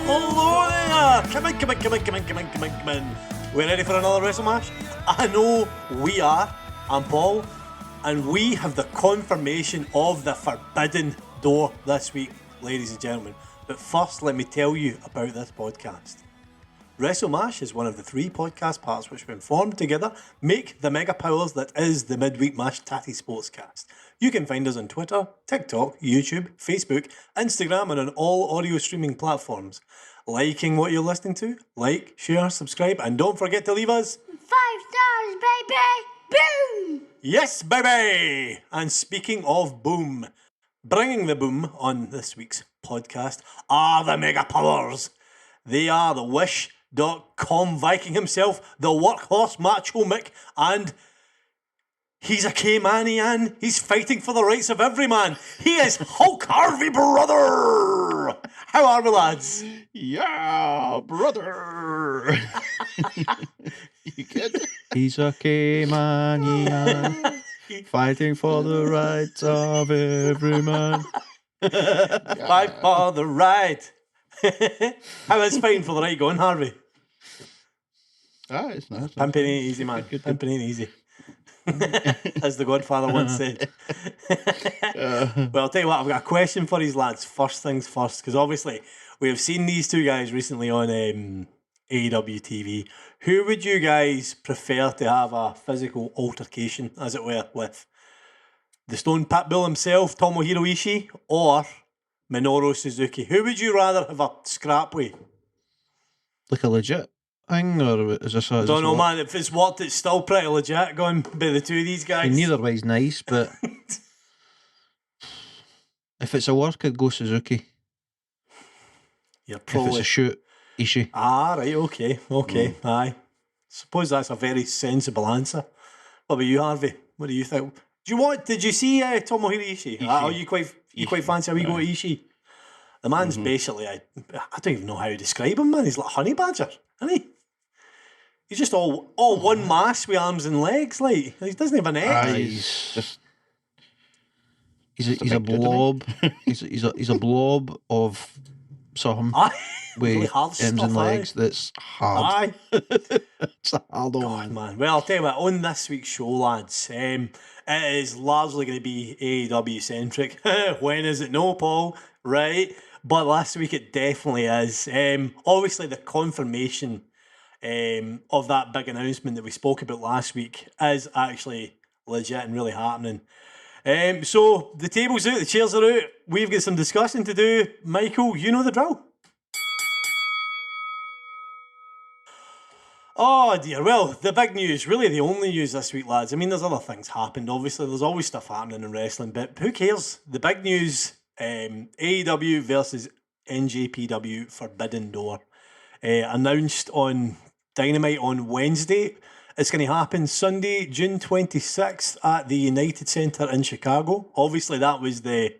Hello there! Come in. We're ready for another WrestleMash? I know we are. I'm Paul, and we have the confirmation of the Forbidden Door this week, ladies and gentlemen. But first, let me tell you about this podcast. WrestleMash is one of the 3 podcast parts which, when formed together, make the mega powers that is the Midweek Mashed Tattie Sportscast. You can find us on Twitter, TikTok, YouTube, Facebook, Instagram, and on all audio streaming platforms. Liking what you're listening to? Like, share, subscribe, and don't forget to leave us 5 stars, baby! Boom! Yes, baby! And speaking of boom, bringing the boom on this week's podcast are the mega powers. They are the Wish.com Viking himself, the workhorse Macho Mick, and he's a K-Manian. He's fighting for the rights of every man. He is Hulk Harvey, brother! How are we, lads? Yeah, brother. You good? He's a K-Manian, fighting for the rights of every man. Fight for the right. How is fighting for the right going, Harvey? It's nice. Pimping ain't easy, man. Pimping ain't easy. As the Godfather once said. Well, I'll tell you what, I've got a question for these lads. First things first, because obviously we have seen these two guys recently on AEW TV. Who would you guys prefer to have a physical altercation, as it were, with? The Stone Pitbull himself, Tomohiro Ishii, or Minoru Suzuki? Who would you rather have a scrap with? Like a legit thing, or is this a... Don't know, man. If it's worked, it's still pretty legit going by the two of these guys. Neither way's nice, but if it's a work, I'd go Suzuki. You're If probably... it's a shoot, Ishii. Ah, right, okay, aye. Suppose that's a very sensible answer. What about you, Harvey? What do you think? Did you see Tomohiro Ishii? Oh, you quite fancy how we go to Ishii? The man's basically, I don't even know how to describe him, man. He's like a honey badger, isn't he? He's just all one mass with arms and legs, like. He doesn't have an egg. He's just... He's a blob. he's a blob of something with really hard arms and stuff, legs that's hard. Aye. It's a hard God, man. Well, I'll tell you what, on this week's show, lads, it is largely going to be AEW centric. When is it? No, Paul. Right. But last week it definitely is. Obviously, the confirmation of that big announcement that we spoke about last week is actually legit and really happening. So the table's out, the chairs are out. We've got some discussing to do. Michael, you know the drill. Oh dear, well, the big news, really the only news this week, lads. I mean, there's other things happened, obviously. There's always stuff happening in wrestling, but who cares? The big news, AEW versus NJPW Forbidden Door. Announced on Dynamite on Wednesday. It's going to happen Sunday, June 26th at the United Center in Chicago. Obviously, that was the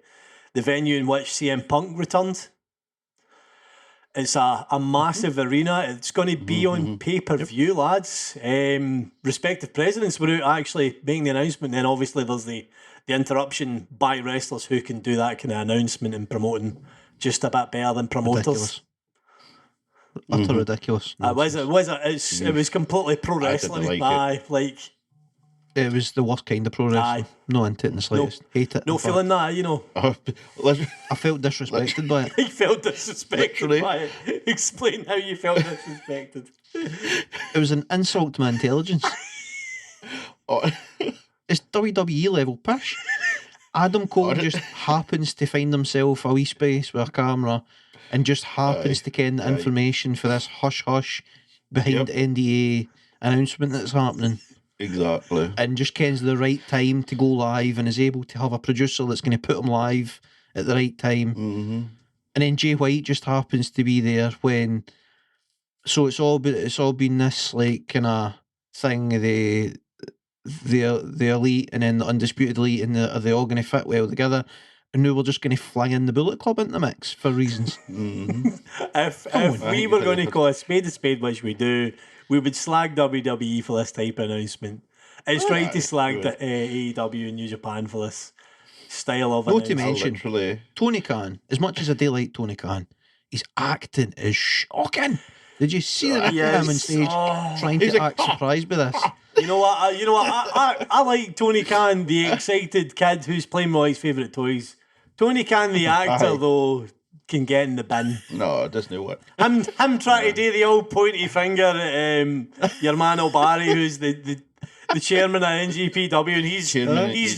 venue in which CM Punk returned. It's a massive arena. It's going to be on pay-per-view, lads. Respective presidents were out actually making the announcement. Then obviously there's the interruption by wrestlers who can do that kind of announcement and promoting just a bit better than promoters. Ridiculous. Utter ridiculous. It was completely pro wrestling. It was the worst kind of pro wrestling. No into it in the slightest. Hate it. No feeling that, you know. I felt disrespected by it. I felt disrespected Literally. by it. Explain how you felt disrespected. It was an insult to my intelligence. It's WWE level pish. Adam Cole just happens to find himself a wee space with a camera and just happens to ken the information for this hush-hush behind NDA announcement that's happening. Exactly. And just kens the right time to go live and is able to have a producer that's going to put him live at the right time. And then Jay White just happens to be there when... So it's all been this like kind of thing, the elite and then the undisputed elite, and are they all going to fit well together? And now we're just going to fling in the Bullet Club into the mix for reasons. If we were going to call a spade, which we do, we would slag WWE for this type of announcement. It's right to slag the AEW and New Japan for this style of Not to announcement. mention, Tony Khan, as much as I do like Tony Khan, his acting is shocking. Did you see that him on stage trying He's to like, act surprised by this? You know what? I like Tony Khan, the excited kid who's playing with all his favourite toys. Tony Khan, the actor, Aye. though, can get in the bin. No, it doesn't work. Him trying to do the old pointy finger at your man O'Barry, who's the chairman of NGPW, and he's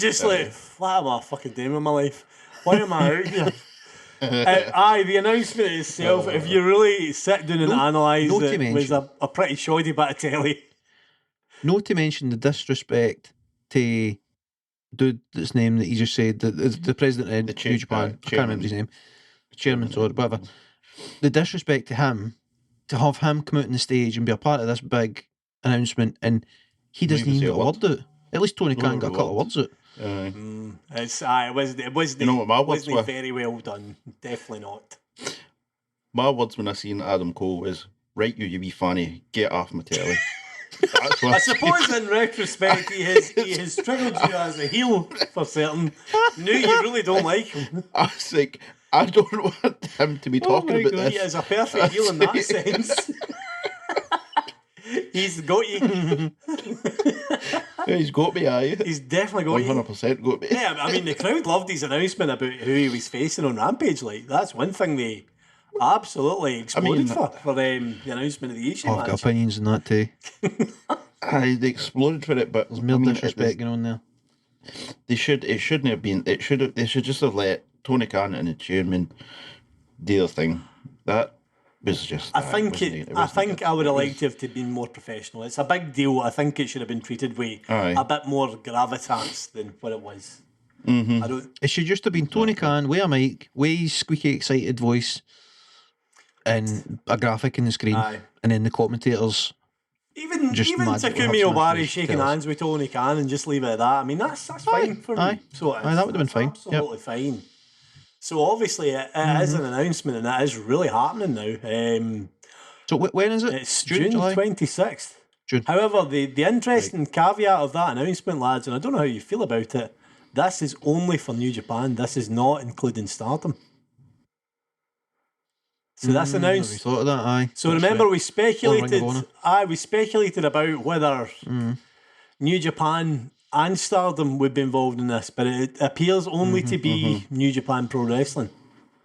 just like, what am I fucking doing with my life? Why am I out here? The announcement itself, if you really sit down and analyse it, was a pretty shoddy bit of telly. Not to mention the disrespect to dude that's name that you just said, the president of New Japan. I can't remember his name. Chairman or whatever. The disrespect to him, to have him come out on the stage and be a part of this big announcement, and he doesn't even get a word out. At least Tony Khan got a couple of words out. It wasn't. You know what my words were? Very well done. Definitely not. My words when I seen Adam Cole was, right, you be funny, get off my telly. That's what I suppose in retrospect he has struggled you as a heel for certain. No, you really don't like him. I was like, I don't want him to be talking about this. He is a perfect heel in that sense. He's got you. He's got me, aye. He's definitely got you. 100% got me. Yeah, I mean, the crowd loved his announcement about who he was facing on Rampage. Like, that's one thing they absolutely exploded for the announcement of the Asian match. I've got opinions on that too. Aye, they exploded for it, but There's more disrespect going on there. They should just have let Tony Khan and the chairman do their thing. That was just. I think I would have liked it to have been more professional. It's a big deal. I think it should have been treated with a bit more gravitas than what it was. Mm-hmm. It should just have been Tony Khan with a mic, with his squeaky excited voice, and a graphic in the screen, and then the commentators. Even Takumi Obari shaking hands with Tony Khan and just leave it at that. I mean, that's fine for me. So that would have been fine. Absolutely fine. So obviously it is an announcement, and that is really happening now. So when is it? It's June 26th. June. However, the interesting caveat of that announcement, lads, and I don't know how you feel about it, this is only for New Japan. This is not including Stardom. So that's announced. We thought of that, aye. So remember, we speculated. We speculated about whether New Japan and Stardom would be involved in this, but it appears only to be New Japan Pro Wrestling.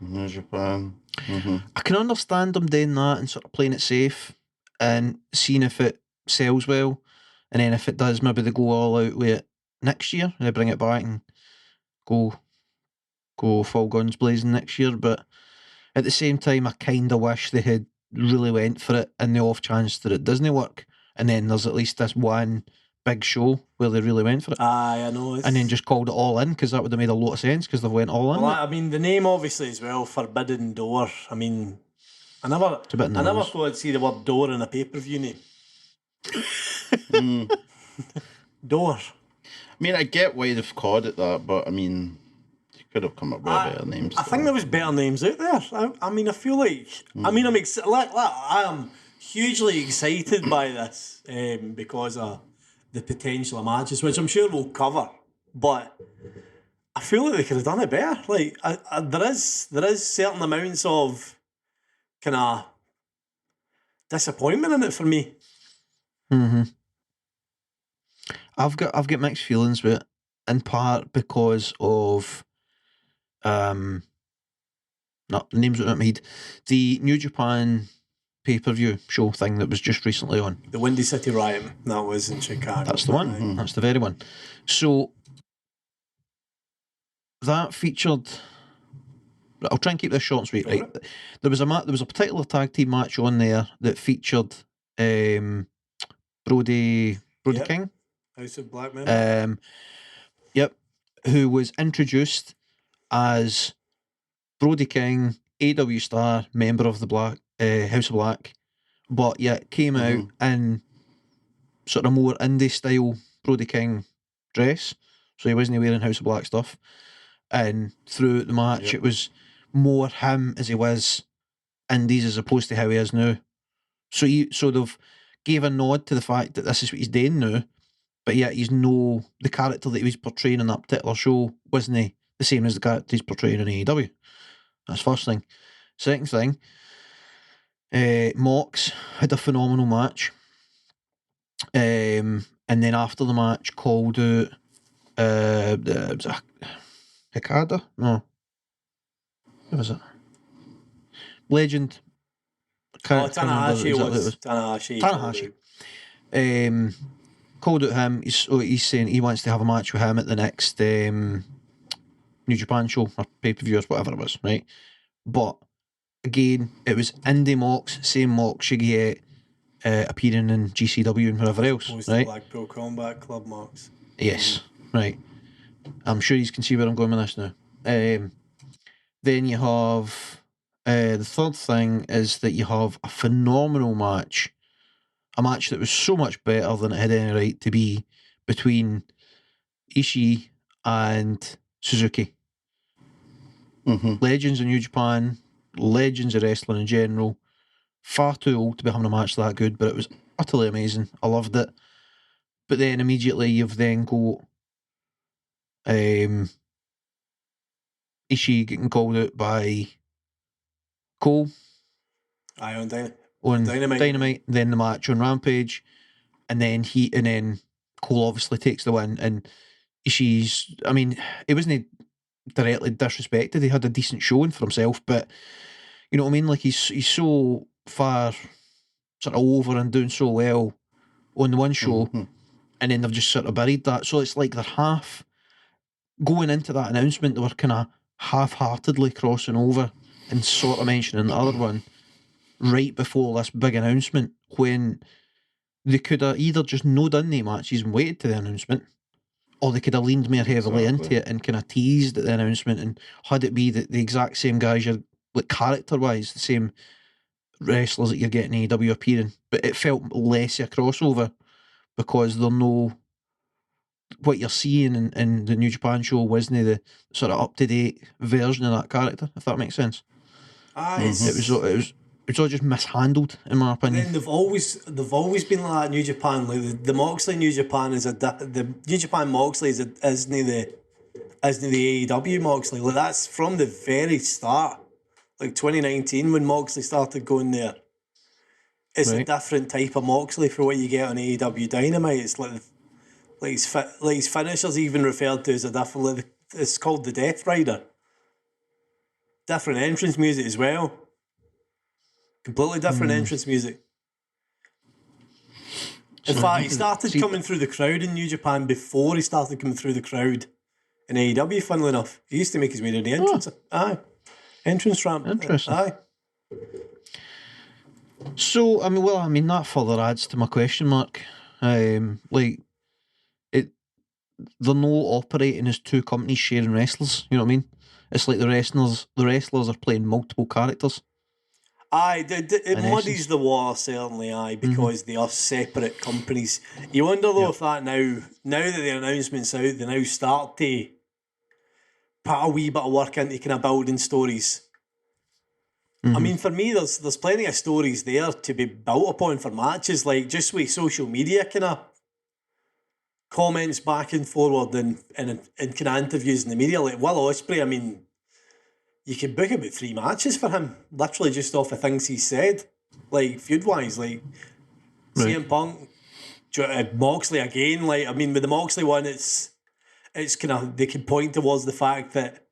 New Japan. I can understand them doing that and sort of playing it safe and seeing if it sells well, and then if it does, maybe they go all out with it next year and they bring it back and go full guns blazing next year. But at the same time, I kind of wish they had really went for it in the off chance that it doesn't work, and then there's at least this one big show where they really went for it. Aye, I know. And then just called it All In, because that would have made a lot of sense, because they went all in. Well, I mean, the name obviously as well, Forbidden Door. I mean, I never thought I'd see the word door in a pay-per-view name. Door. I mean, I get why they've called it that, but I mean, you could have come up with better names. I think there was better names out there. I mean, I feel like... I mean, I am hugely excited by this because of the potential of matches, which I'm sure we'll cover. But I feel like they could have done it better. Like, there is certain amounts of kind of disappointment in it for me. I've got mixed feelings with it, in part because of the name's out of my head. The New Japan pay-per-view show thing that was just recently on. The Windy City Riot, that was in Chicago. That's the one. That's the very one. So that featured. I'll try and keep this short and sweet. Right, there was a particular tag team match on there that featured Brody King, House of Black Men. Who was introduced as Brody King, AW star, member of the House of Black, but yet came out in sort of more indie style Brody King dress, so he wasn't wearing House of Black stuff. And throughout the match, it was more him as he was indies as opposed to how he is now. So he sort of gave a nod to the fact that this is what he's doing now, but yet the character that he was portraying in that particular show wasn't the same as the character he's portraying in AEW. That's the first thing. Second thing, Mox had a phenomenal match. And then after the match, called out it was a Hikada? No. Who was it? Legend. Can't remember Tanahashi exactly who it was. Tanahashi. Tanahashi. Called out him. He's saying he wants to have a match with him at the next New Japan show or pay-per-view or whatever it was, right? But again, it was indie Mox, same Mox you get appearing in GCW and wherever else, right? Blackpool Combat Club Mox. Yes, right. I'm sure you can see where I'm going with this now. Then you have the third thing is that you have a phenomenal match, a match that was so much better than it had any right to be between Ishii and Suzuki. Legends in New Japan, legends of wrestling in general. Far too old to be having a match that good, but it was utterly amazing. I loved it. But then immediately you've then got Ishii getting called out by Cole Aye, on Dynamite. Then the match on Rampage, and then Cole obviously takes the win. And Ishii's, I mean, it wasn't directly disrespected. He had a decent showing for himself, but you know what I mean. Like he's so far sort of over and doing so well on the one show, and then they've just sort of buried that. So it's like they're half going into that announcement. They were kind of half-heartedly crossing over and sort of mentioning the other one right before this big announcement, when they could have either just no done the matches and waited to the announcement, or they could have leaned more heavily into it and kind of teased at the announcement and had it be the exact same guys, you're like character-wise, the same wrestlers that you're getting AEW appearing, but it felt less a crossover because they're no, what you're seeing in the New Japan show wasn't the sort of up-to-date version of that character, if that makes sense. It was all just mishandled, in my opinion. And then they've always been like that. New Japan, like the Moxley New Japan the New Japan Moxley isn't the AEW Moxley. Like that's from the very start, like 2019 when Moxley started going there. It's a different type of Moxley for what you get on AEW Dynamite. It's like his finishers even referred to as a different. It's called the Death Rider. Different entrance music as well. Completely different entrance music. In fact, he started coming through the crowd in New Japan before he started coming through the crowd in AEW, funnily enough. He used to make his way to the entrance. Aye. Entrance ramp. Interesting. Aye. So, that further adds to my question mark. They're no operating as two companies sharing wrestlers, you know what I mean? It's like the wrestlers are playing multiple characters. Aye, it muddies the water, certainly, aye, because they are separate companies. You wonder, though, if that now that the announcement's out, they now start to put a wee bit of work into kind of building stories. I mean, for me, there's plenty of stories there to be built upon for matches, like just with social media kind of comments back and forward and kind of interviews in the media. Like Will Ospreay, I mean, you could book about 3 matches for him, literally just off the things he said, like feud-wise, like CM Punk, Moxley again. Like, I mean, with the Moxley one, it's kind of, they can point towards the fact that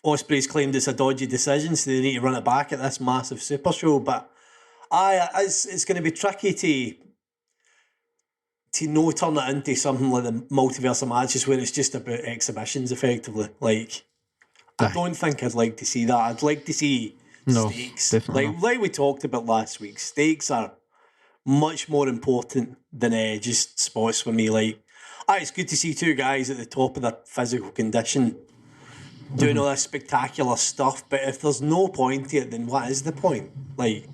Ospreay's claimed it's a dodgy decision, so they need to run it back at this massive super show. But it's going to be tricky to no turn it into something like the multiverse of matches where it's just about exhibitions, effectively. Like, I don't think I'd like to see that. I'd like to see stakes. Like we talked about last week, stakes are much more important than just spots for me. Like, it's good to see 2 guys at the top of their physical condition doing all this spectacular stuff, but if there's no point to it, then what is the point? Like,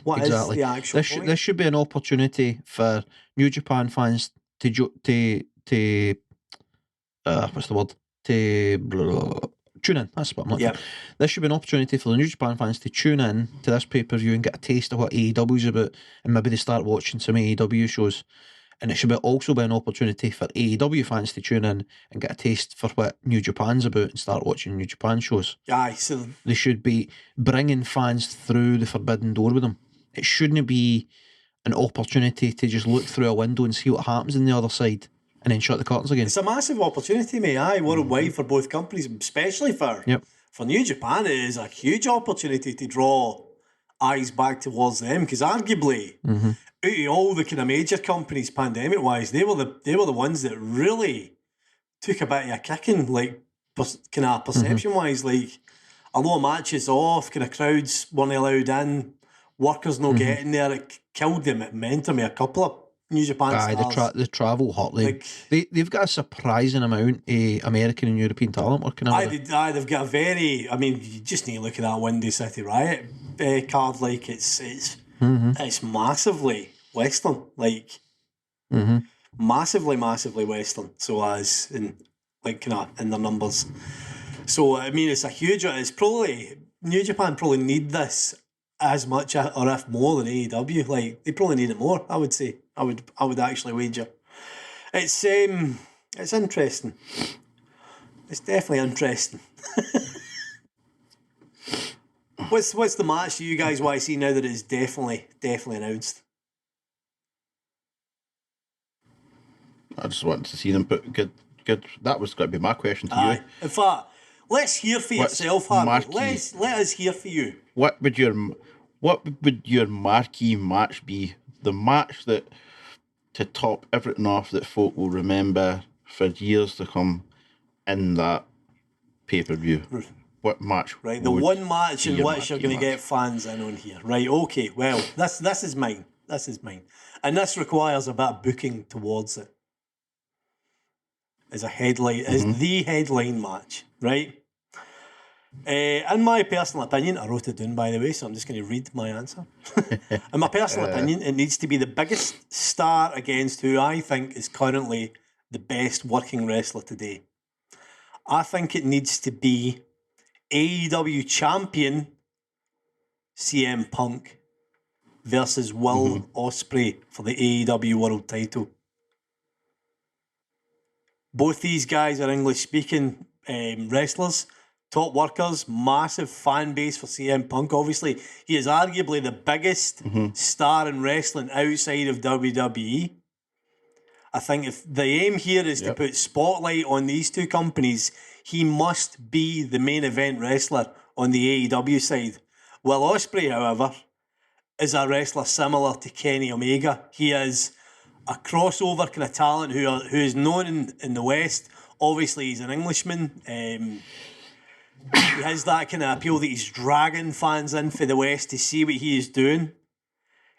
what exactly. is the actual point? This should be an opportunity for New Japan fans to what's the word? To tune in. That's what I'm looking for. This should be an opportunity for the New Japan fans to tune in to this pay-per-view and get a taste of what AEW's about, and maybe they start watching some AEW shows. And it should also be an opportunity for AEW fans to tune in and get a taste for what New Japan's about and start watching New Japan shows. Aye, so They should be bringing fans through the forbidden door with them. It shouldn't be an opportunity to just look through a window and see what happens on the other side and then shut the curtains again. it's a massive opportunity, mate. Aye, worldwide for both companies, especially for New Japan. It is a huge opportunity to draw eyes back towards them, because arguably, out of all the kind of major companies, pandemic wise, they were the ones that really took a bit of a kicking, like kind of perception wise. Like, a lot of matches off, kind of crowds weren't allowed in, workers not getting there. It killed them. It meant to me a couple of New Japan stars. The travel hotline. They've got a surprising amount of American and European talent working out. They've got a very. I mean, you just need to look at that Windy City Riot card. Like, it's massively Western. Like, massively Western. So as in, like, kind of in their numbers. So I mean, it's a huge. It's probably New Japan probably need this as much, or if more, than AEW. Like, they probably need it more, I would say. I would actually wager. It's interesting. It's definitely interesting. What's the match you guys want to see now that it's definitely announced? I just wanted to see them put good. That was going to be my question to you. In fact, let's hear for yourself, Harry. Let us hear for you. What would your marquee match be? The match that to top everything off that folk will remember for years to come in that pay-per-view. What match? Right, the one match in which you're going to get fans in on here. Right, okay. Well, this is mine. This is mine, and this requires a bit of booking towards it. As a headline, as the headline match, right? In my personal opinion, I wrote it down, by the way, so I'm just going to read my answer. In my personal opinion, it needs to be the biggest star against who I think is currently the best working wrestler today. I think it needs to be AEW champion CM Punk versus Will Ospreay for the AEW World title. Both these guys are English-speaking wrestlers, top workers, massive fan base for CM Punk. Obviously, he is arguably the biggest star in wrestling outside of WWE. I think if the aim here is to put spotlight on these two companies, he must be the main event wrestler on the AEW side. Will Ospreay, however, is a wrestler similar to Kenny Omega. He is a crossover kind of talent who is known in the West. Obviously, he's an Englishman. He has that kind of appeal that he's dragging fans in for the West to see what he is doing.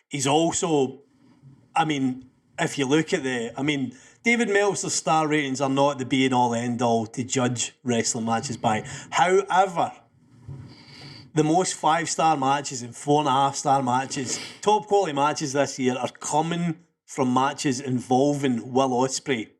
He's also, I mean, if you look at David Meltzer's star ratings are not the be-all, end-all to judge wrestling matches by. However, the most 5-star matches and 4.5-star matches, top quality matches this year, are coming from matches involving Will Ospreay.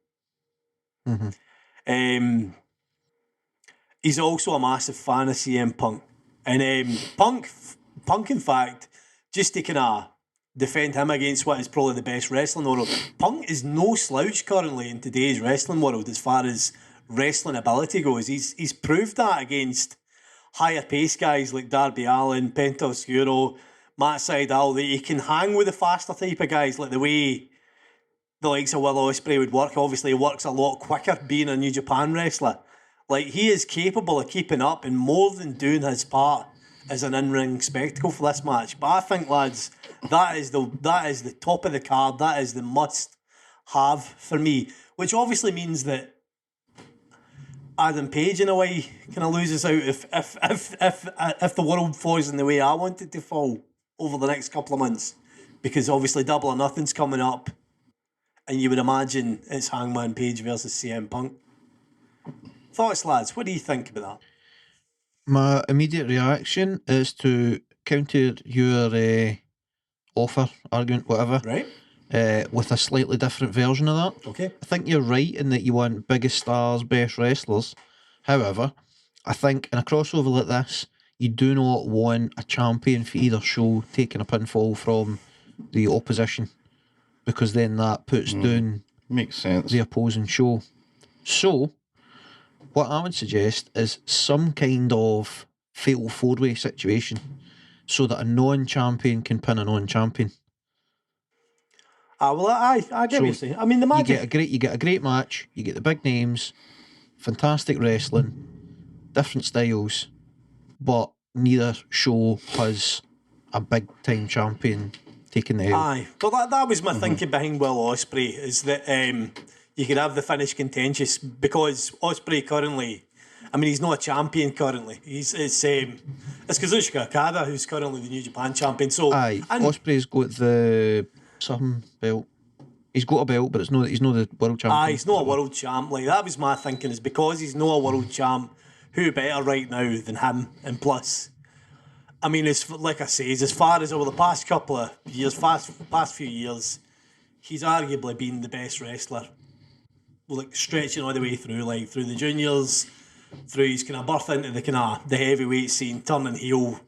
He's also a massive fan of CM Punk. And Punk, in fact, just to kind of defend him against what is probably the best wrestling world, Punk is no slouch currently in today's wrestling world as far as wrestling ability goes. He's proved that against higher pace guys like Darby Allin, Penta Oscuro, Matt Sydal, that he can hang with the faster type of guys, like the way the likes of Will Ospreay would work. Obviously, he works a lot quicker being a New Japan wrestler. Like, he is capable of keeping up and more than doing his part as an in-ring spectacle for this match. But I think, lads, that is the top of the card. That is the must-have for me, which obviously means that Adam Page, in a way, kind of loses out if the world falls in the way I want it to fall over the next couple of months, because obviously Double or Nothing's coming up, and you would imagine it's Hangman Page versus CM Punk. Thoughts, lads? What do you think about that? My immediate reaction is to counter your offer, argument, whatever, Right. With a slightly different version of that. Okay. I think you're right in that you want biggest stars, best wrestlers. However, I think in a crossover like this, you do not want a champion for either show taking a pinfall from the opposition. because then that puts down Makes sense. the opposing show. So, what I would suggest is some kind of fatal four-way situation so that a non-champion can pin a non-champion. Well, I get what you're saying. I mean, the magic... You get a great match, you get the big names, fantastic wrestling, different styles, but neither show has a big-time champion taking the L. Aye, but that was my thinking behind Will Ospreay, is that you could have the finish contentious, because Ospreay currently, I mean, he's not a champion currently. It's Kazuchika Okada who's currently the New Japan champion. So Ospreay's got the something belt. He's got a belt, but he's not the world champion. He's not a world champ. Like, that was my thinking, is because he's not a world champ, who better right now than him? And plus, I mean, it's like I say, as far as over the past couple of years, past few years, he's arguably been the best wrestler. Like, stretching all the way through, like through the juniors, through his kind of birth into the heavyweight scene, turning heel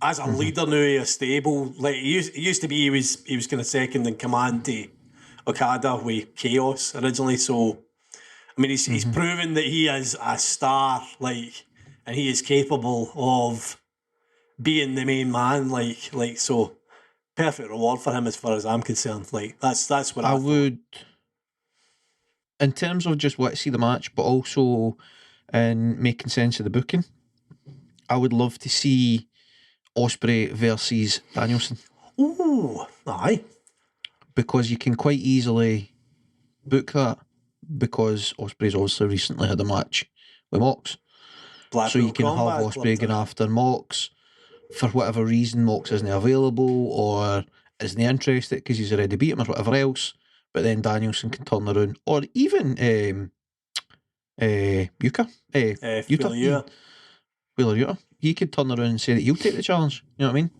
as a leader now of a stable. Like, it used to be he was kind of second in command to Okada with Chaos originally. So, I mean, he's proven that he is a star, like, and he is capable of being the main man, like so. Perfect reward for him as far as I'm concerned. Like, that's what I would. In terms of just what to see the match, but also in making sense of the booking, I would love to see Ospreay versus Danielson. Ooh, aye. Because you can quite easily book that, because Ospreay's obviously recently had a match with Mox. So you can have Ospreay going after Mox. For whatever reason, Mox isn't available or isn't interested because he's already beat him or whatever else. But then Danielson can turn around, or even Yuka, Wheeler Yuta. He could turn around and say that he'll take the challenge. You know what I mean?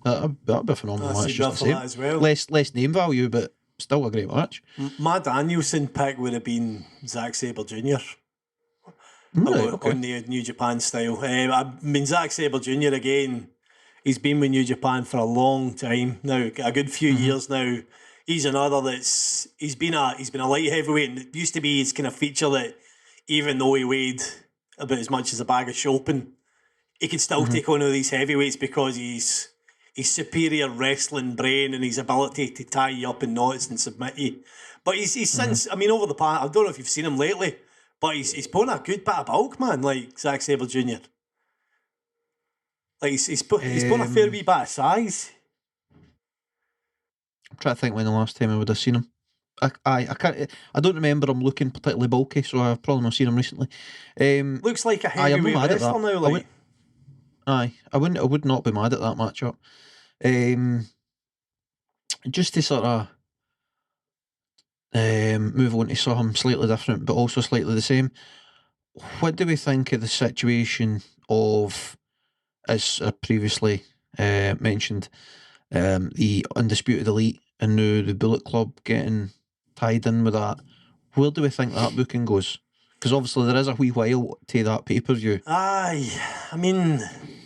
That'd be a phenomenal match. Just the same. As well. Less name value, but still a great match. My Danielson pick would have been Zack Sabre Jr. On the New Japan style. I mean, Zack Sabre Jr. again. He's been with New Japan for a long time now, a good few years now. He's another he's been a light heavyweight, and it used to be his kind of feature that even though he weighed about as much as a bag of shopping, he could still take on all these heavyweights because his superior wrestling brain and his ability to tie you up in knots and submit you. But he's since, I mean, over the past, I don't know if you've seen him lately, but he's put on a good bit of bulk, man, like Zack Sabre Jr. Like, he's put on a fair wee bit of size. I'm trying to think when the last time I would have seen him. I can't. I don't remember him looking particularly bulky, so I've probably not seen him recently. Looks like a heavyweight wrestler now. Like, I would not be mad at that matchup. Just to sort of move on to something slightly different, but also slightly the same. What do we think of the situation of, as previously mentioned, the Undisputed Elite and now the Bullet Club getting tied in with that? Where do we think that booking goes? Because obviously there is a wee while to that pay-per-view. Aye, I mean,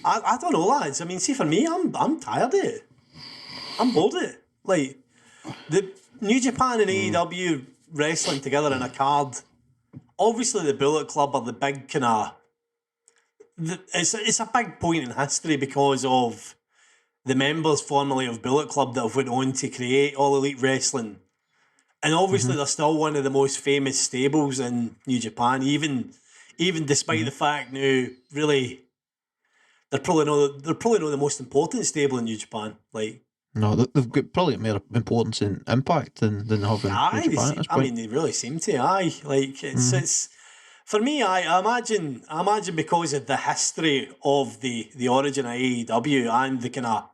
I don't know, lads. I mean, see, for me, I'm tired of it. I'm bored of it. Like, the New Japan and AEW wrestling together in a card. Obviously, the Bullet Club are the big kind of... It's a big point in history because of the members formerly of Bullet Club that have went on to create All Elite Wrestling. And obviously they're still one of the most famous stables in New Japan, even despite the fact now, really, they're probably not the most important stable in New Japan. Like, no, they've got probably more importance in Impact than they have in New Japan at this point. I mean, they really seem to. Like, it's for me. I imagine because of the history of the origin of AEW and the kind of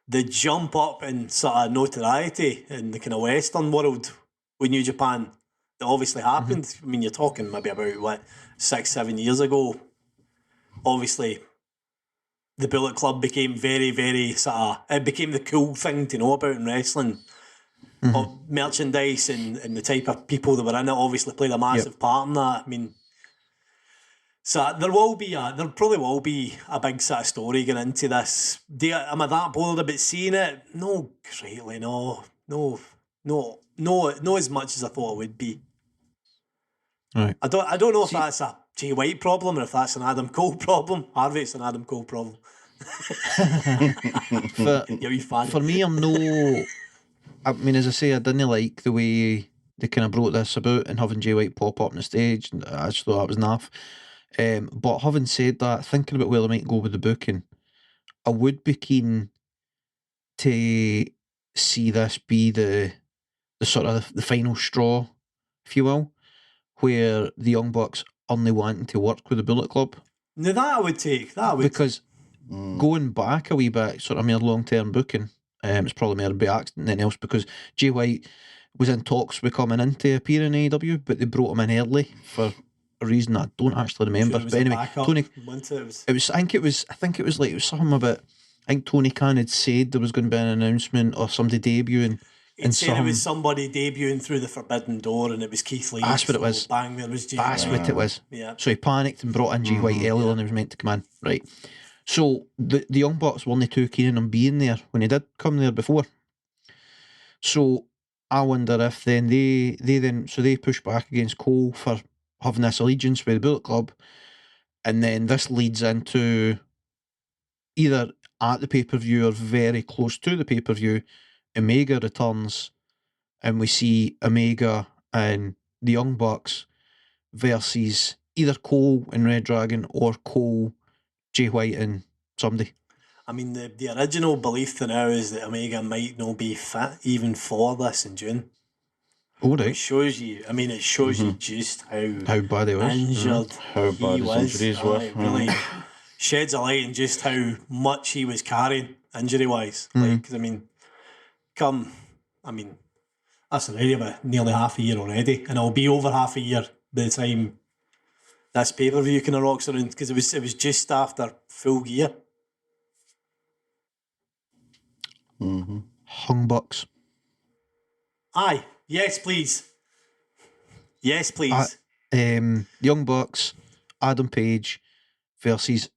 the jump up in sort of notoriety in the kind of Western world with New Japan that obviously happened. I mean, you're talking maybe about 6-7 years ago. Obviously, the Bullet Club became very, very it became the cool thing to know about in wrestling. Merchandise and the type of people that were in it obviously played a massive part in that. I mean, so there probably will be a big sort of story going into this. Am I that bothered about seeing it? No, greatly, no. No, as much as I thought it would be. Right. I don't know if that's a Jay White problem or if that's an Adam Cole problem. Harvey, it's an Adam Cole problem. For, You're a wee fan. for me, I'm no. I mean, as I say, I didn't like the way they kind of brought this about and having Jay White pop up on the stage. And I just thought that was naff. But having said that, thinking about where they might go with the booking, I would be keen to see this be the sort of the final straw, if you will, where the Young Bucks only wanting to work with the Bullet Club. Now that I would take. Because going back a wee bit, sort of more long-term booking, it's probably more by accident than else, because Jay White was in talks with coming in to appear in AEW, but they brought him in early for a reason I don't actually remember. But anyway, Tony, it was I think it was something about, I think Tony Khan had said there was going to be an announcement or somebody debuting. It said it was somebody debuting through the forbidden door, and it was Keith Lee. That's what it was. Bang, there was Jay. That's what it was. Yeah. So he panicked and brought in Jay White earlier than he was meant to come in. Right. So the Young Bucks weren't too keen on him being there when he did come there before. So I wonder if then they push back against Cole for having this allegiance with the Bullet Club, and then this leads into either at the pay-per-view or very close to the pay-per-view, Omega returns, and we see Omega and the Young Bucks versus either Cole and Red Dragon or Cole, Jay White and somebody. I mean, the original belief now is that Omega might not be fit even for this in June. Oh, right. It shows you just how bad he was. Injured How bad his injuries were. It really sheds a light on just how much he was carrying injury-wise. Because, that's already about nearly half a year already, and it'll be over half a year by the time this pay-per-view kind of rocks around, because it was just after Full Gear. Hung Bucks. Aye. Yes, please. Yes, please. Young Bucks, Adam Page versus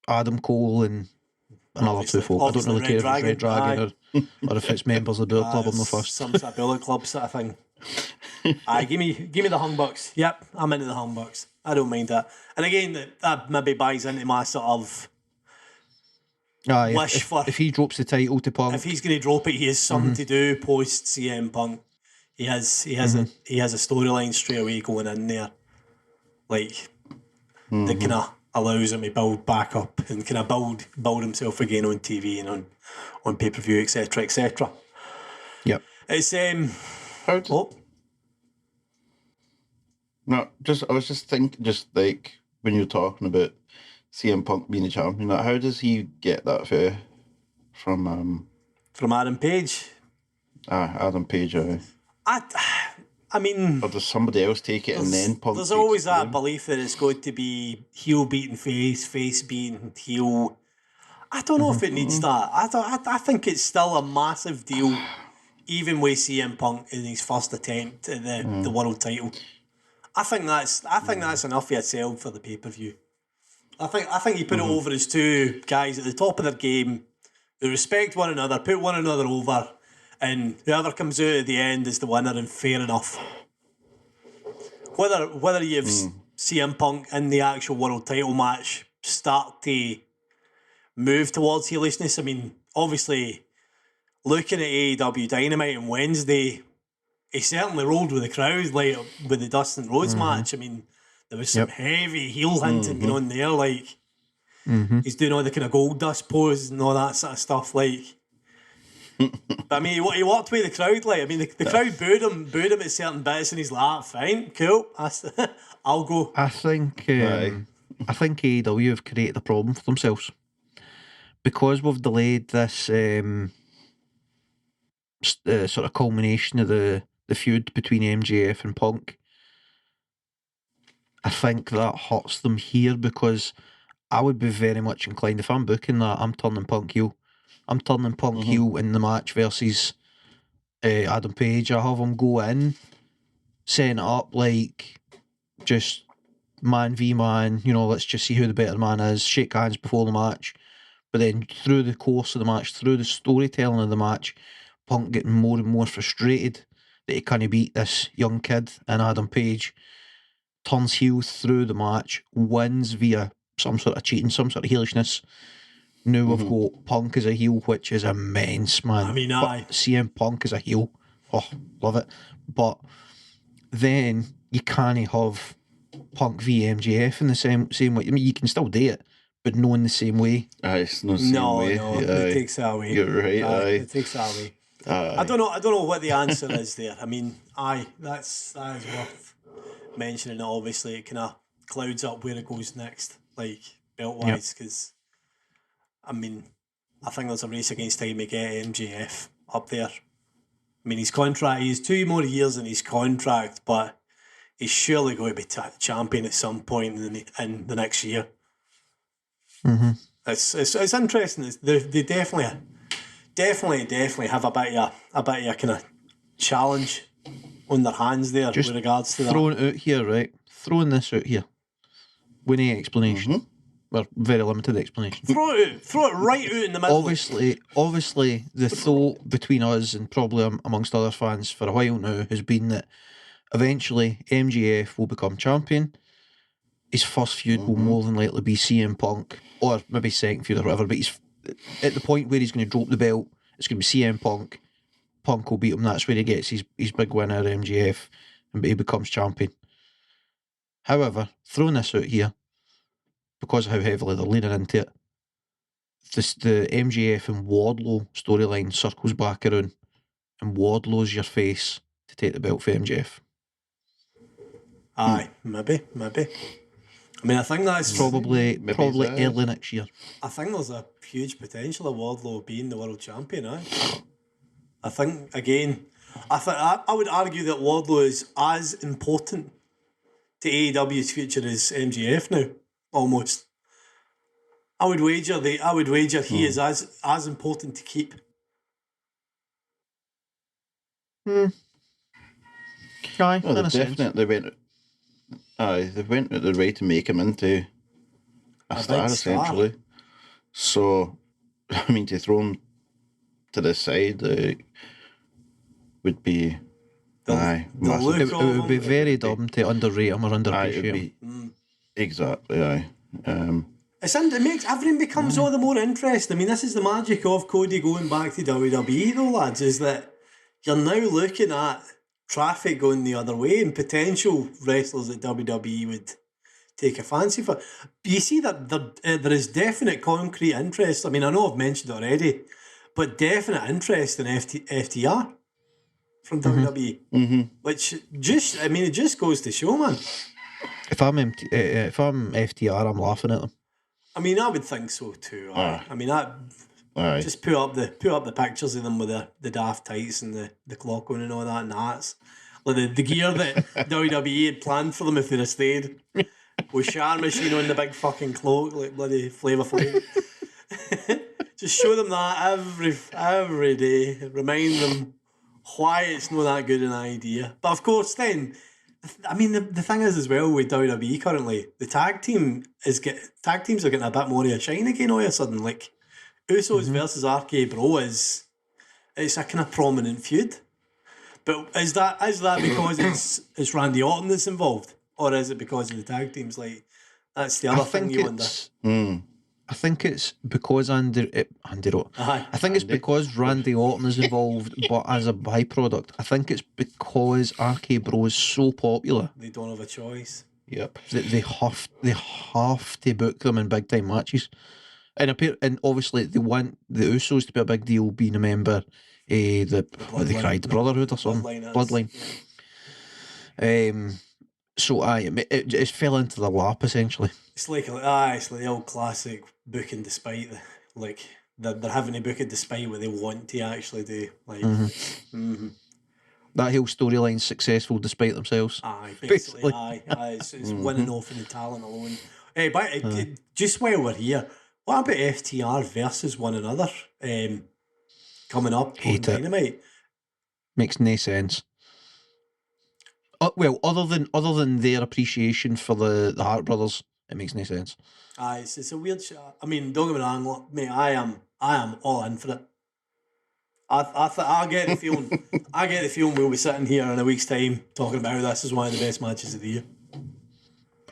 Adam Cole and another two folk. I don't really care if it's Red Dragon or if it's members of the Bullet Club. I'm the first. Some sort of Bullet Club sort of thing. Aye, give me the Hung Bucks. Yep, I'm into the Hung Bucks. I don't mind that. And again, that maybe buys into my sort of wish for... If he drops the title to Punk... If he's going to drop it, he has something to do post CM Punk. He has a storyline straight away going in there, like that kind of allows him to build back up and kind of build himself again on TV and on pay per view, etc., etc. Yep. It's No, I was just thinking, just like when you were talking about CM Punk being the champion, like, how does he get that from Adam Page? Adam Page. I mean, or does somebody else take it and then Punk? There's always that belief that it's going to be heel beating face beating heel. I don't know if it needs that. I think it's still a massive deal, even with CM Punk in his first attempt at the world title. I think that's enough for itself for the pay per view. I think you put it over as two guys at the top of their game who respect one another, put one another over, and whoever comes out at the end is the winner, and fair enough. Whether you've CM Punk in the actual world title match start to move towards heelishness, I mean, obviously, looking at AEW Dynamite on Wednesday, he certainly rolled with the crowd, like with the Dustin Rhodes match. I mean, there was some heavy heel hinting going on there, like he's doing all the kind of gold dust pose and all that sort of stuff, like. But I mean, he walked away the crowd, like, I mean, the crowd booed him at certain bits, and he's like, fine, cool, I'll go. I think AEW have created a problem for themselves because we've delayed this sort of culmination of the feud between MJF and Punk. I think that hurts them here because I would be very much inclined, if I'm booking that, I'm turning Punk heel. I'm turning Punk heel in the match versus Adam Page. I have him go in, setting it up like just man v man, let's just see who the better man is, shake hands before the match. But then through the course of the match, through the storytelling of the match, Punk getting more and more frustrated that he can't beat this young kid and Adam Page, turns heel through the match, wins via some sort of cheating, some sort of heelishness. Now we've got Punk as a heel, which is immense, man. I mean, but aye. CM Punk as a heel, oh, love it. But then you can't have Punk v MJF in the same way. I mean, you can still do it, but not in the same way. Aye, it's no same way. No, Yeah, it takes that away. You're right, aye. It takes that away. Aye. I don't know what the answer is there. I mean, that is worth mentioning. Obviously, it kind of clouds up where it goes next, like belt wise. Because I mean, I think there's a race against time to get MJF up there. I mean, his contract, he's 2 more years in his contract, but he's surely going to be champion at some point in the next year. Mm-hmm. It's interesting. They definitely have a bit of a kind of challenge on their hands there Just with regards to that. throwing it out here, right? Throwing this out here. With no explanation. Well, very limited explanation. Throw it right out in the middle. Obviously, the thought between us and probably amongst other fans for a while now has been that eventually MJF will become champion. His first feud will more than likely be CM Punk, or maybe second feud or whatever, but he's at the point where he's going to drop the belt. It's going to be CM Punk. Punk will beat him. That's where he gets his big win over MJF, and he becomes champion. However, throwing this out here, because of how heavily they're leaning into it, the MJF and Wardlow storyline circles back around, and Wardlow's your face to take the belt for MJF. Aye, maybe. I mean, I think that's Probably early next year. I think there's a huge potential of Wardlow being the world champion. I think again, I would argue that Wardlow is as important to AEW's future as MJF now. Almost. I would wager he is as important to keep. Aye, Well, in a they sense. definitely went. Aye, they went out their way to make him into a star, big star. essentially. So, I mean, to throw him to the side would be. Aye, the massive. look It would be very dumb to underrate him or Aye, underappreciate it'd him. be exactly. Aye. It makes everything becomes all the more interesting. I mean, this is the magic of Cody going back to WWE, though, lads, is that you're now looking at traffic going the other way and potential wrestlers that WWE would take a fancy for. You see that there is definite concrete interest. I mean, I know I've mentioned it already, but definite interest in FTR from WWE, which it just goes to show, man. If I'm FTR, I'm laughing at them. I mean, I would think so too. I mean, Aye. just put up the pictures of them with the daft tights and the clock on and all that, and hats. Like the gear that WWE had planned for them if they'd have stayed. With Shar Machine on the big fucking cloak, like bloody Flavor Flav. Just show them that every day. Remind them why it's not that good an idea. But of course, then, I mean, the thing is as well with WWE currently, the tag teams are getting a bit more of a shine again all of a sudden. Like Usos versus RK Bro it's a kind of prominent feud. But is that because it's Randy Orton that's involved, or is it because of the tag teams? Like that's the other thing you wonder. I think it's because Andy Orton. Aye. I think it's because Randy Orton is involved, but as a byproduct, I think it's because RK Bro is so popular. They don't have a choice. Yep. That they have to book them in big time matches, and obviously they want the Usos to be a big deal, being a member the what they cried, the Brotherhood or something, Bloodline. So it just fell into their lap essentially. It's like the old classic booking despite they're having to book it despite what they want to actually do. Like that whole storyline's successful despite themselves. Basically. It's winning off in the talent alone. Hey, but just while we're here, what about FTR versus one another coming up on Dynamite? Makes no sense. Well, other than their appreciation for the Hart brothers, it makes no sense. It's a weird shot. I mean, don't get me wrong, mate. I am all in for it. I get the feeling. I get the feeling we'll be sitting here in a week's time talking about how this is one of the best matches of the year.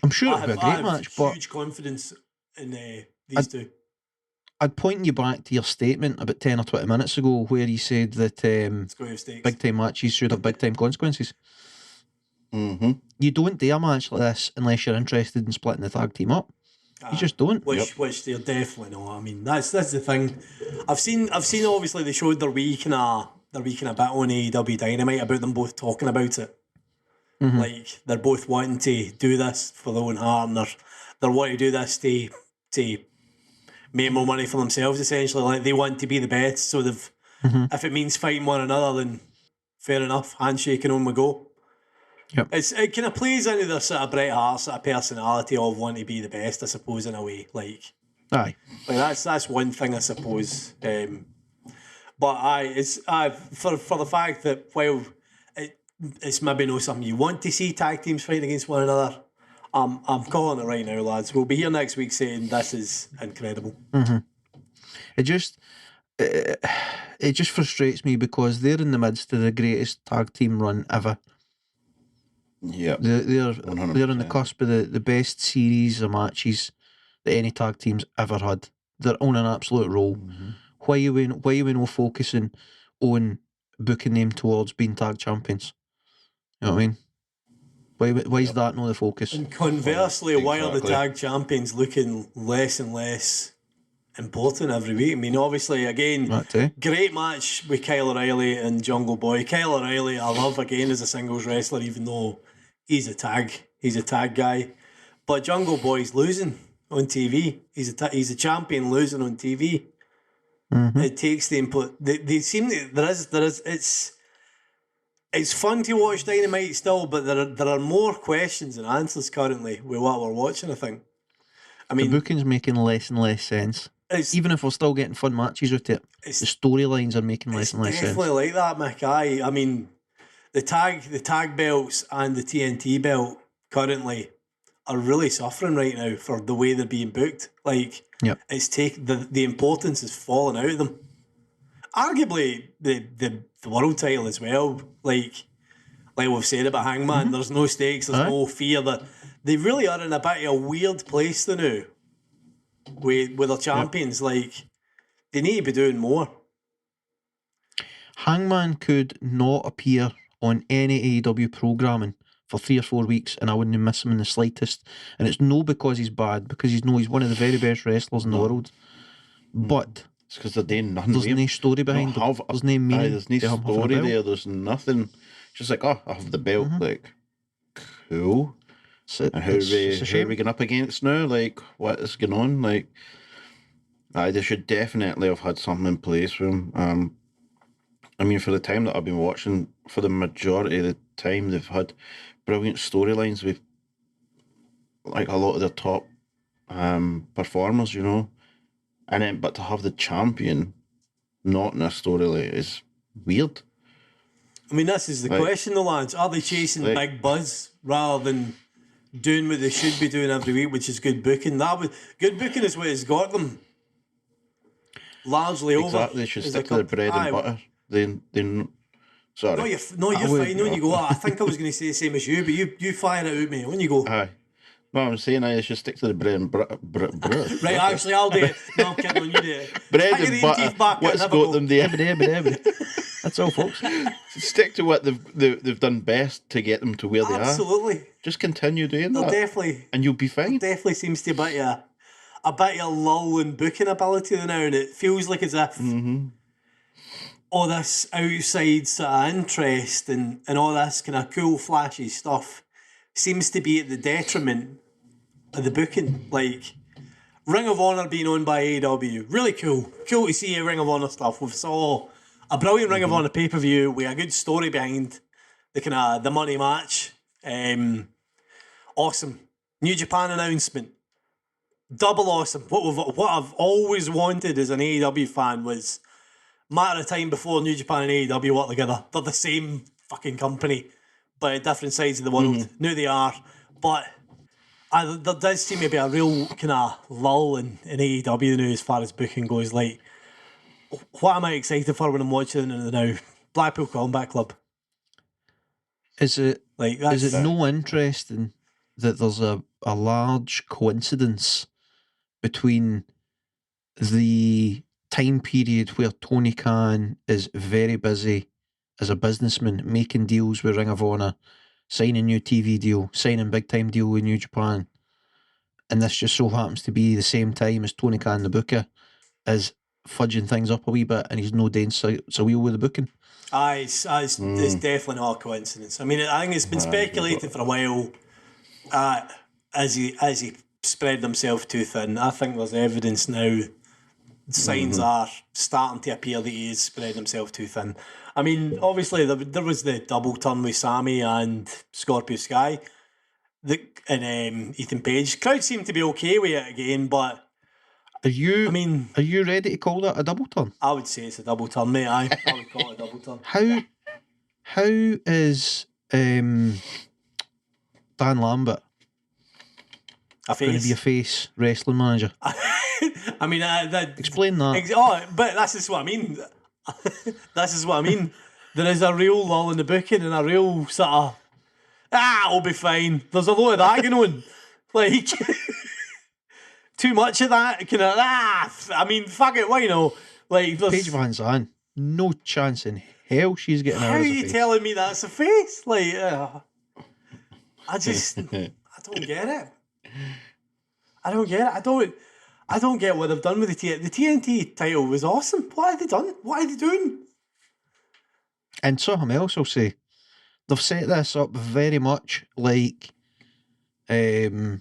I'm sure it'll be a I great have match, but huge confidence in these two. I'd point you back to your statement about 10 or 20 minutes ago where you said that It's going to have stakes. big time matches should have big time consequences. Mm-hmm. You don't do a match like this unless you're interested in splitting the tag team up. You just don't. Which they're definitely not. I mean, that's the thing. I've seen. Obviously, they showed their wee kind of bit on AEW Dynamite about them both talking about it. Mm-hmm. Like they're both wanting to do this for their own heart, and they're wanting to do this to make more money for themselves. Essentially, like they want to be the best. So they've, if it means fighting one another, then fair enough. Handshaking on we go. Yep. It kind of plays into their sort of Bret Hart sort of personality of wanting to be the best, I suppose, in a way. Like that's one thing, I suppose. But it's for the fact that while it's maybe not something you want to see tag teams fighting against one another, I'm calling it right now, lads. We'll be here next week saying this is incredible. Mm-hmm. It just frustrates me because they're in the midst of the greatest tag team run ever. Yeah, they're on the cusp of the best series of matches that any tag team's ever had. They're on an absolute roll. Mm-hmm. Why are we not focusing on booking them towards being tag champions? You know what I mean? Why is that not the focus? And conversely, why are the tag champions looking less and less important every week? I mean, obviously, again, great match with Kyle O'Reilly and Jungle Boy. Kyle O'Reilly, I love again as a singles wrestler, even though he's a tag guy. But Jungle Boy's losing on TV. He's a champion losing on TV. Mm-hmm. It takes the input. They seem to, there is. It's fun to watch Dynamite still, but there are more questions than answers currently with what we're watching, I think. I mean, the booking's making less and less sense. Even if we're still getting fun matches with it, the storylines are making less and less sense. It's definitely like that, Mick. I mean, the tag belts and the TNT belt currently are really suffering right now for the way they're being booked. Like, it's the importance is falling out of them. Arguably, the world title as well. Like we've said about Hangman, there's no stakes, there's no fear. That they really are in a bit of a weird place now with their champions. Like, they need to be doing more. Hangman could not appear on any AEW programming for 3 or 4 weeks and I wouldn't miss him in the slightest. And it's no because he's bad, because he's one of the very best wrestlers in the world. But it's because they're doing nothing. There's no story behind it. There's no meaning. There's no story there. There's nothing. Just like, I have the belt. Like, cool. And who are we going up against now? Like, what is going on? Like, they should definitely have had something in place for him. I mean, for the time that I've been watching, for the majority of the time, they've had brilliant storylines with like a lot of their top performers, you know. And then, but to have the champion not in a storyline is weird. I mean, this is the question, though, lads. Are they chasing big buzz rather than doing what they should be doing every week, which is good booking? Good booking is what has got them largely over. Exactly, they should stick to the bread and butter. Sorry. No, you're fine. On you go. I think I was going to say the same as you, but you fire it out, mate. On you go. Aye. No, I'm saying I should stick to the bread and butter. Right, actually, I'll do it. No, I'm kidding on you. Do it. Bread and butter. What's got them there? That's all, folks. Stick to what they've done best to get them to where they are. Absolutely. Just continue doing that. Definitely. And you'll be fine. There definitely seems to be a bit of lull in booking ability now, and it feels like as if all this outside sort of interest and all this kind of cool, flashy stuff seems to be at the detriment of the booking. Like, Ring of Honor being owned by AEW, really cool. Cool to see a Ring of Honor stuff. We saw a brilliant Ring of Honor pay-per-view with a good story behind the money match. Awesome. New Japan announcement. Double awesome. What I've always wanted as an AEW fan was matter of time before New Japan and AEW work together. They're the same fucking company, but at different sides of the world. Now they are. But there does seem to be a real kind of lull in AEW now as far as booking goes. Like what am I excited for when I'm watching it now? Blackpool Combat Club. Is it Like is it no interesting that there's a large coincidence between the time period where Tony Khan is very busy as a businessman, making deals with Ring of Honor, signing new TV deal, signing big time deal with New Japan, and this just so happens to be the same time as Tony Khan, the booker, is fudging things up a wee bit, and he's no doing so wheel with the booking. It's definitely not a coincidence. I mean, I think it's been speculated for a while. As he spread himself too thin, I think there's evidence now. Signs are starting to appear that he is spreading himself too thin. I mean, obviously there was the double turn with Sammy and Scorpio Sky, and Ethan Page. Crowd seemed to be okay with it again, but are you ready to call that a double turn? I would say it's a double turn, mate. I would call it a double turn. How is Dan Lambert going to be a face wrestling manager? I mean, explain that. But this is what I mean. This is what I mean. There is a real lull in the booking and a real sort of, it'll be fine. There's a lot of that going on. Like, too much of that. Kind of, I mean, fuck it, why not? Like, Paige Van Zandt, no chance in hell she's getting out How of are the you face. telling me that's a face? Like, I don't get it. I don't get it. I don't get what they've done with the TNT title was awesome. What have they done? What are they doing? And something else I'll say. They've set this up very much like the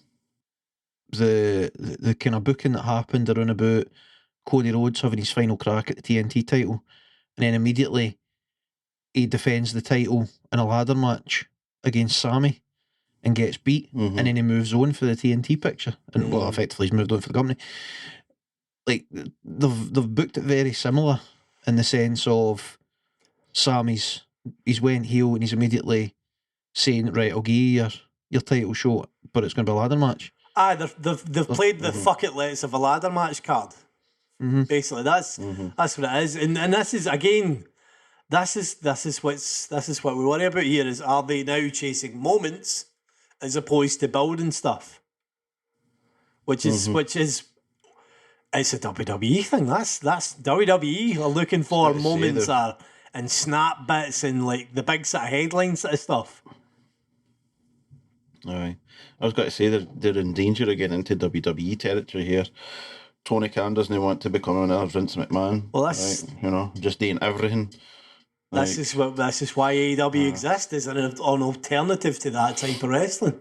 kind of booking that happened around about Cody Rhodes having his final crack at the TNT title, and then immediately he defends the title in a ladder match against Sammy and gets beat, and then he moves on for the TNT picture, and well, effectively he's moved on for the company. Like they've booked it very similar in the sense of Sammy's he's went heel and he's immediately saying, right, I'll give you your title shot, but it's going to be a ladder match. They've played the fuck it, let's have a ladder match card. Basically, that's what it is, and this is again. This is what we worry about here. Is are they now chasing moments as opposed to building stuff? Which is it's a WWE thing. That's WWE are looking for moments and snap bits and like the big sort of headline sort of stuff. Aye. I was going to say they're in danger of getting into WWE territory here. Tony Khan doesn't want to become another Vince McMahon. Well, that's just doing everything. This is why AEW exists, is an alternative to that type of wrestling.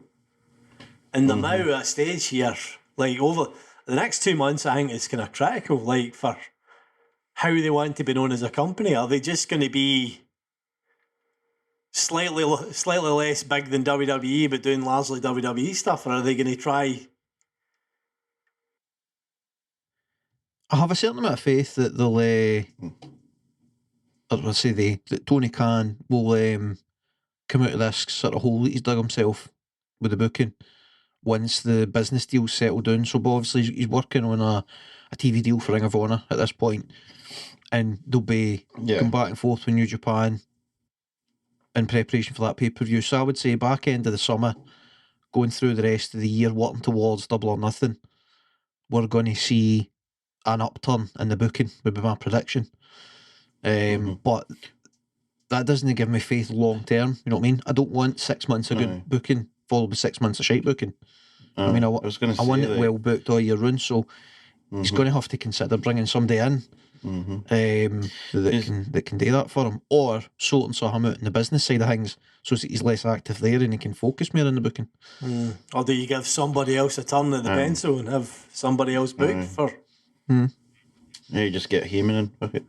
And they're now at a stage here, like over the next 2 months, I think it's kind of critical, like for how they want to be known as a company. Are they just going to be slightly less big than WWE, but doing largely WWE stuff, or are they going to try? I have a certain amount of faith that they'll. That Tony Khan will come out of this sort of hole that he's dug himself with the booking once the business deals settle down. So, but obviously, he's working on a TV deal for Ring of Honor at this point, and they'll be going back and forth with New Japan in preparation for that pay-per-view. So I would say back end of the summer, going through the rest of the year, working towards Double or Nothing, we're going to see an upturn in the booking, would be my prediction. But that doesn't give me faith long term. You know what I mean? I don't want 6 months of good booking followed by 6 months of shite booking. I mean, I want it well booked all year round. So he's going to have to consider bringing somebody in that can do that for him, or sorting something out in the business side of things so that he's less active there and he can focus more on the booking. Or do you give somebody else a turn at the pencil and have somebody else book for? Yeah, you just get Heyman in. Okay.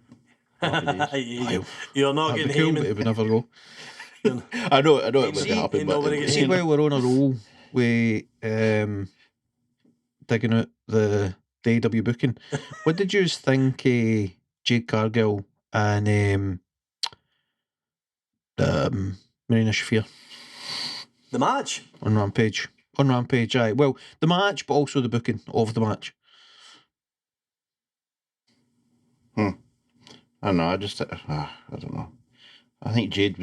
You're not getting cool, Heyman. but it would never go. I know it would happen, but See, while we're on a roll with digging out the AEW booking, what did you think Jade Cargill and Marina Shafir? The match? On Rampage, aye. Well, the match, but also the booking of the match. I don't know. I don't know. I think Jade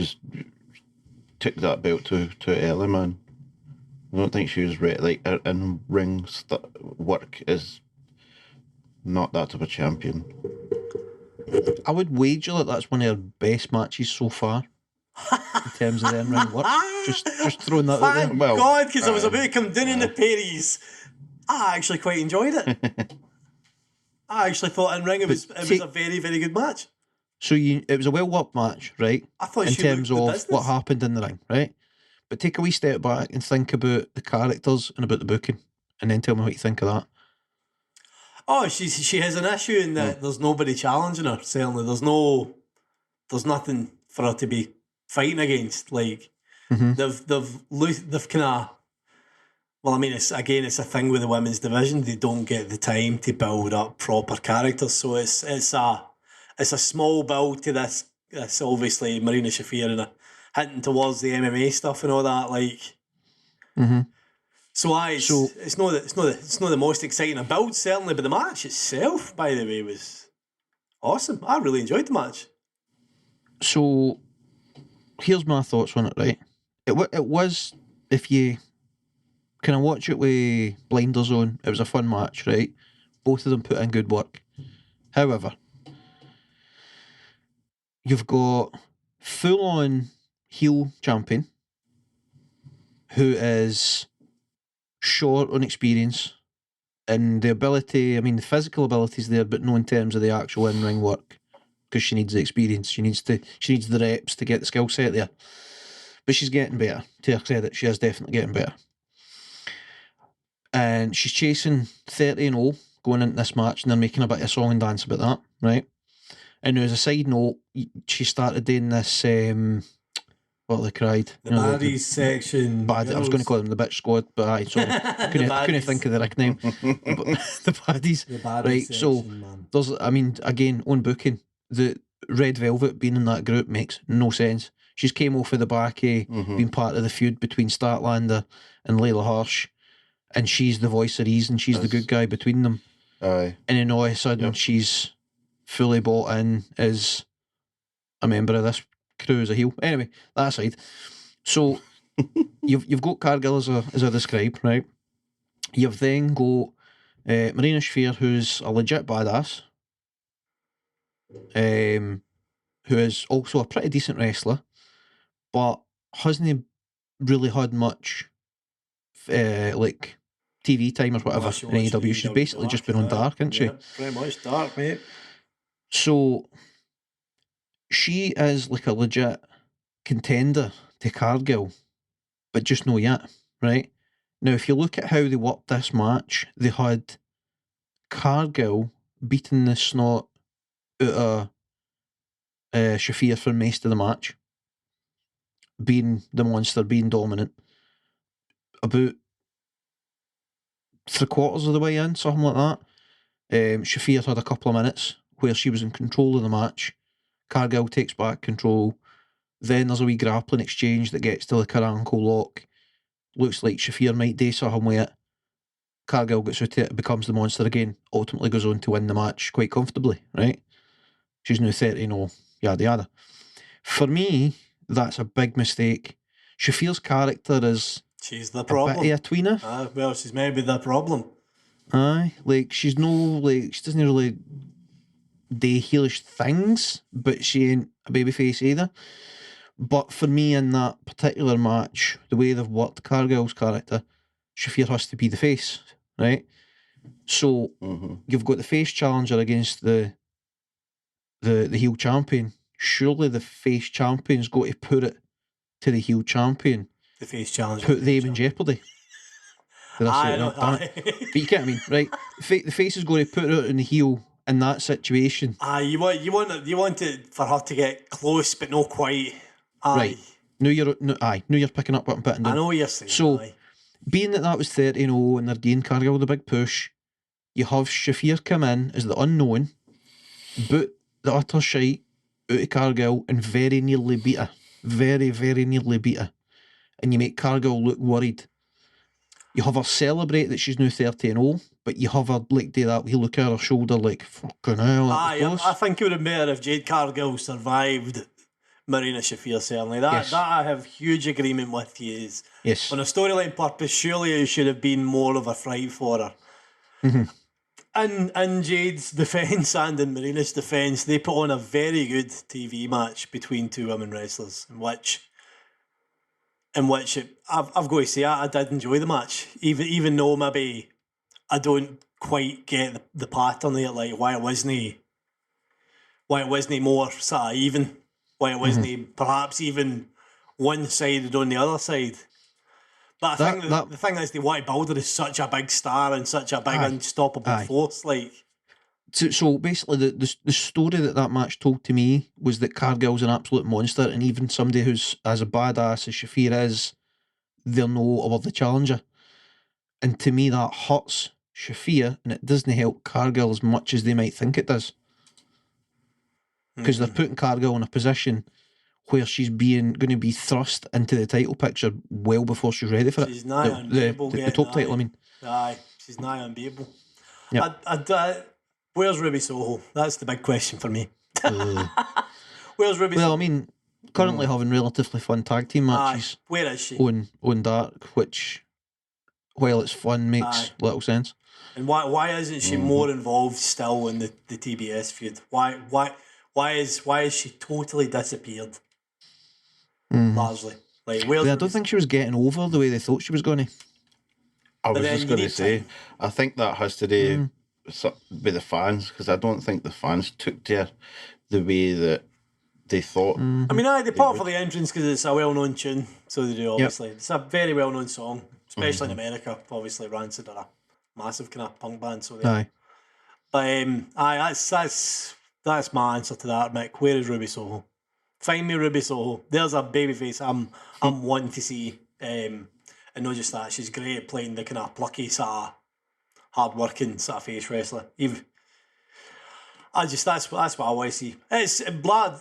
took that belt too early, man. I don't think she was ready. Like, her in-ring work is not that of a champion. I would wager that that's one of her best matches so far in terms of the in-ring work. Just throwing that out there. Thank Well, God, because I was about to come down in the Perry's. I actually quite enjoyed it. I actually thought in ring it was a very, very good match. So it was a well-worked match, right? I thought in she terms looked of the business. what happened in the ring, right? But take a wee step back and think about the characters and about the booking, and then tell me what you think of that. Oh, she has an issue in that there's nobody challenging her. Certainly, there's nothing for her to be fighting against. Like they've kind of. Well, I mean, it's a thing with the women's division. They don't get the time to build up proper characters, so it's a small build to this. It's obviously Marina Shafir and hinting towards the MMA stuff and all that. Like, so it's not the most exciting build certainly, but the match itself, by the way, was awesome. I really enjoyed the match. So, here's my thoughts on it. Right, it was, if you kind of watch it with blinders on, it was a fun match, right? Both of them put in good work. However, you've got full-on heel champion who is short on experience and the ability, I mean, the physical ability is there, but no in terms of the actual in-ring work, because she needs the experience. She needs the reps to get the skill set there. But she's getting better. To her credit, she is definitely getting better. And she's chasing 30-0 going into this match, and they're making a bit of a song and dance about that, right? And as a side note, she started doing this, what they cried? The baddies section. I was going to call them the bitch squad, but I couldn't think of the nickname. The baddies. The baddies right, section, so man. there's, I mean, again, on booking, the Red Velvet being in that group makes no sense. She's came off of the back of being part of the feud between Statlander and Layla Hirsch, and she's the voice of reason. She's the good guy between them. Aye. And then all of a sudden, she's fully bought in as a member of this crew as a heel. Anyway, that aside. So, you've got Cargill as I described, right? You've then got Marina Shafir, who's a legit badass, who is also a pretty decent wrestler, but hasn't really had much like TV time or whatever in AEW. She's basically just been on Dark, hasn't she? Yeah, pretty much Dark, mate. So she is like a legit contender to Cargill, but just no yet, right? Now, if you look at how they worked this match, they had Cargill beating the snot out of Shafir for most of the match, being the monster, being dominant. About 3/4 of the way in, something like that, Shafir had a couple of minutes where she was in control of the match. Cargill takes back control. Then there's a wee grappling exchange that gets to the Karanko lock. Looks like Shafir might do something with it. Cargill gets out it, becomes the monster again, ultimately goes on to win the match quite comfortably, right? She's now 30-0, yada yada. For me, that's a big mistake. Shafir's character is She's the problem. a bit of a tweener. Well, she's maybe the problem. Aye, like she doesn't really do heelish things, but she ain't a babyface either. But for me, in that particular match, the way they've worked Cargill's character, Shafir has to be the face, right? So you've got the face challenger against the heel champion. Surely the face champion's got to put it to the heel champion. The face challenger. Put them in jeopardy. I know. But you get what I mean, right? The face is going to put it in the heel in that situation. You want it for her to get close, but not quite. Right. Now you're picking up what I'm putting down. I know what you're saying. So, being that was 30-0 and they're giving Cargill the big push, you have Shafir come in as the unknown, boot the utter shite out of Cargill and very nearly beat her. Very, very nearly beat her. And you make Cargill look worried. You have her celebrate that she's now 30-0, but you have her like do that. We look at her shoulder like fucking hell. That was close. I think it would have been better if Jade Cargill survived Marina Shafir, certainly. That I have huge agreement with you. Yes. On a storyline purpose, surely it should have been more of a fright for her. In Jade's defence and in Marina's defence, they put on a very good TV match between two women wrestlers, in which I've got to say I did enjoy the match, even though maybe I don't quite get the pattern there, like why it wasn't more sort of even, why it wasn't perhaps even one-sided on the other side. But I think the thing is, they want to build her as such a big star and such a big unstoppable force. Like, so basically, the story that match told to me was that Cargill's an absolute monster, and even somebody who's as a badass as Shafir is, they're no over the challenger. And to me, that hurts Shafir, and it doesn't help Cargill as much as they might think it does, because they're putting Cargill in a position where she's going to be thrust into the title picture well before she's ready for it. She's nigh unbeatable. The top title, I mean. Aye, she's nigh unbeatable. Yep. Where's Ruby Soho? That's the big question for me. Where's Ruby Soho? Well, I mean, currently having relatively fun tag team matches. Where is she? On Dark, which, while it's fun, makes little sense. And why isn't she more involved still in the TBS feud? Why is she totally disappeared? Largely, like, I don't think she was getting over the way they thought she was going to. I was just going to say, I think that has to do with the fans, because I don't think the fans took to her the way that they thought. I mean, they put for the entrance because it's a well-known tune, so they do, obviously. It's a very well-known song, especially in America. Obviously, Rancid are a massive kind of punk band, so they are. But that's my answer to that, Mick. Where is Ruby Soho? Find me Ruby Soho. There's a babyface I'm wanting to see. And not just that, she's great at playing the kind of plucky, sort of hard-working sort of face wrestler. That's what I want to see. It's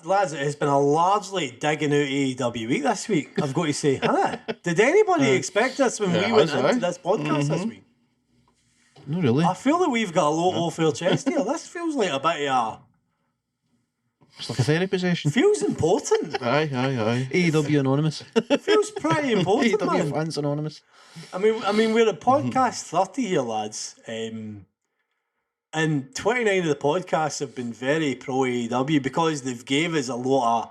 lads. It has been a largely digging out AEW week this week, I've got to say. Did anybody expect this when we went into this podcast this week? No, really. I feel that we've got a lot off our chest here. This feels like a bit of it's like a therapy session. Feels important. Aye. AEW Anonymous. Feels pretty important, AEW Fans Anonymous. I mean, we're at podcast 30 here, lads. And 29 of the podcasts have been very pro AEW because they've gave us a lot of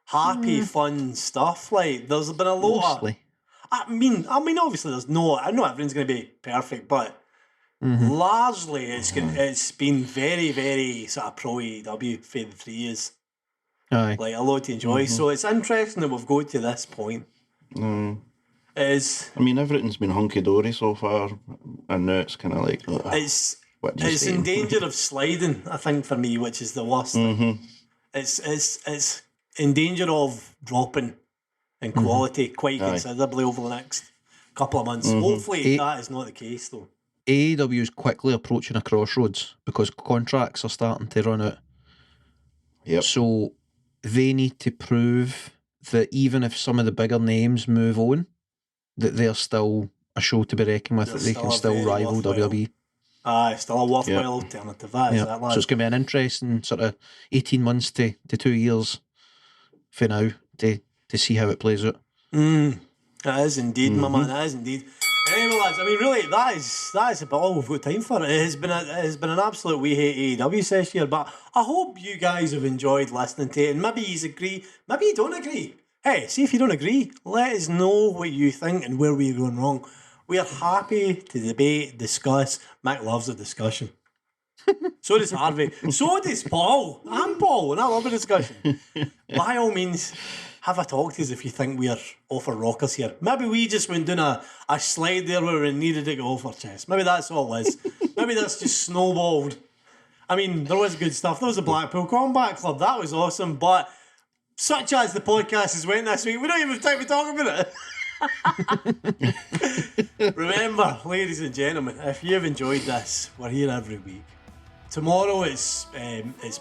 happy, fun stuff. Like, there's been a lot Mostly. I mean, obviously, I know everyone's going to be perfect, but largely it's been very, very sort of pro AEW for the 3 years. Aye. Like, a lot to enjoy. So it's interesting that we've got to this point. I mean, everything's been hunky-dory so far, and now it's kind of like... It's in danger of sliding, I think, for me, which is the worst thing. It's in danger of dropping in quality quite considerably over the next couple of months. Hopefully that is not the case, though. AEW is quickly approaching a crossroads because contracts are starting to run out. Yep. So they need to prove that even if some of the bigger names move on, that they're still a show to be reckoned with, that they can still rival WWE. Still a worthwhile alternative. That is that, lad. So it's going to be an interesting sort of 18 months to 2 years for now to see how it plays out. It is indeed, my man. It is indeed. Anyway, lads, I mean, really, that is about all we've got time for. It has been an absolute We Hate AEW session here, but I hope you guys have enjoyed listening to it, and maybe you agree, maybe you don't agree. Hey, see if you don't agree. Let us know what you think and where we're going wrong. We are happy to debate, discuss. Mick loves a discussion. So does Harvey. So does Paul. I'm Paul, and I love a discussion. By all means, have a talk to us if you think we are off our rockers here. Maybe we just went down a slide there where we needed to go off our chest. Maybe that's all it is. Maybe that's just snowballed. I mean, there was good stuff. There was a Blackpool Combat Club. That was awesome. But such as the podcast has went this week, we don't even have time to talk about it. Remember, ladies and gentlemen, if you've enjoyed this, we're here every week. Tomorrow it's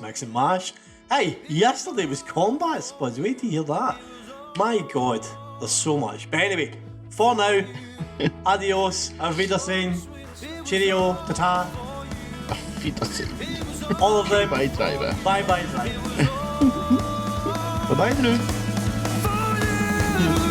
Mix and Mash. Hey, yesterday was Combat Spuds. Wait to hear that. My God, there's so much. But anyway, for now, adios, auf Wiedersehen, cheerio, ta-ta, Feed us it. all of them. Bye, driver. Bye-bye, driver. Bye bye now. You